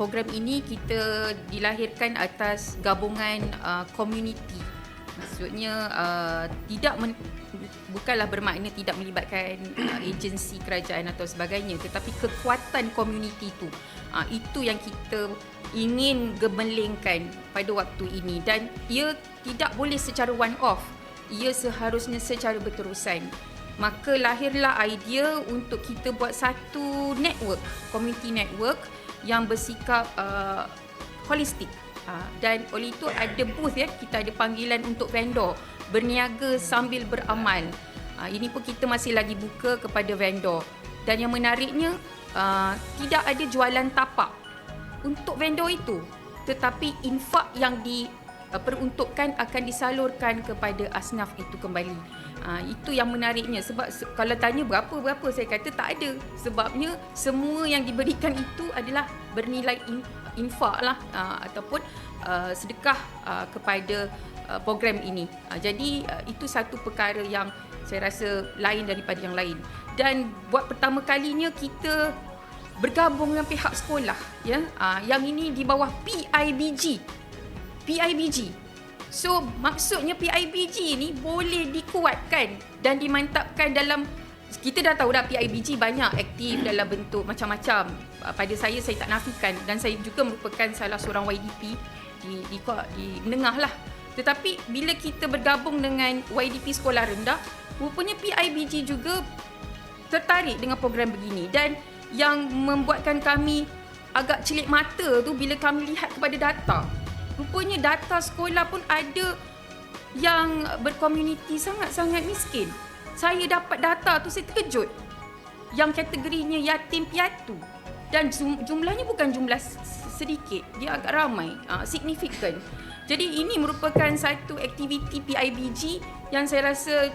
program ini kita dilahirkan atas gabungan community. Maksudnya bukanlah bermakna tidak melibatkan agensi kerajaan atau sebagainya, tetapi kekuatan community itu yang kita ingin gemelingkan pada waktu ini, dan ia tidak boleh secara one off, ia seharusnya secara berterusan. Maka lahirlah idea untuk kita buat satu network, community network yang bersikap holistik. Dan oleh itu ada booth, kita ada panggilan untuk vendor berniaga sambil beramal. Ini pun kita masih lagi buka kepada vendor. Dan yang menariknya, tidak ada jualan tapak untuk vendor itu, tetapi infak yang diperuntukkan akan disalurkan kepada asnaf itu kembali. Itu yang menariknya, sebab kalau tanya berapa saya kata tak ada, sebabnya semua yang diberikan itu adalah bernilai infak lah, ataupun sedekah kepada program ini. Jadi itu satu perkara yang saya rasa lain daripada yang lain. Dan buat pertama kalinya kita bergabung dengan pihak sekolah, yang ini di bawah PIBG. So maksudnya PIBG ni boleh dikuatkan dan dimantapkan dalam, kita dah tahu dah PIBG banyak aktif dalam bentuk macam-macam. Pada saya tak nafikan, dan saya juga merupakan salah seorang YDP di menengah lah. Tetapi bila kita bergabung dengan YDP sekolah rendah, rupanya PIBG juga tertarik dengan program begini. Dan yang membuatkan kami agak celik mata tu bila kami lihat kepada data. Rupanya data sekolah pun ada yang berkomuniti sangat-sangat miskin. Saya dapat data tu, saya terkejut. Yang kategorinya yatim piatu. Dan jumlahnya bukan jumlah sedikit, dia agak ramai, signifikan. Jadi ini merupakan satu aktiviti PIBG yang saya rasa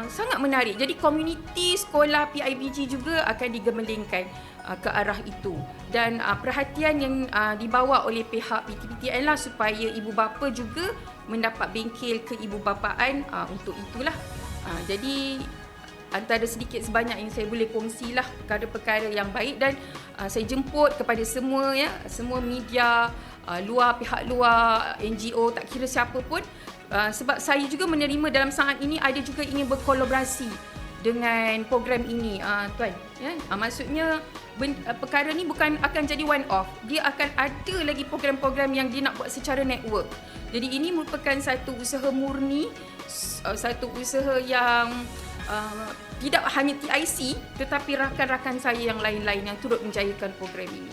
sangat menarik. Jadi komuniti sekolah PIBG juga akan digemelingkan ke arah itu. Dan perhatian yang dibawa oleh pihak PTPTN lah, supaya ibu bapa juga mendapat bengkel keibubapaan untuk itulah. Jadi antara sedikit sebanyak yang saya boleh kongsilah perkara-perkara yang baik, dan saya jemput kepada semua semua media pihak luar, NGO, tak kira siapa pun, sebab saya juga menerima dalam saat ini ada juga ingin berkolaborasi dengan program ini, tuan. Maksudnya perkara ni bukan akan jadi one off, dia akan ada lagi program-program yang dia nak buat secara network. Jadi ini merupakan satu usaha murni, satu usaha yang tidak hanya TIC, tetapi rakan-rakan saya yang lain-lain yang turut menjayakan program ini.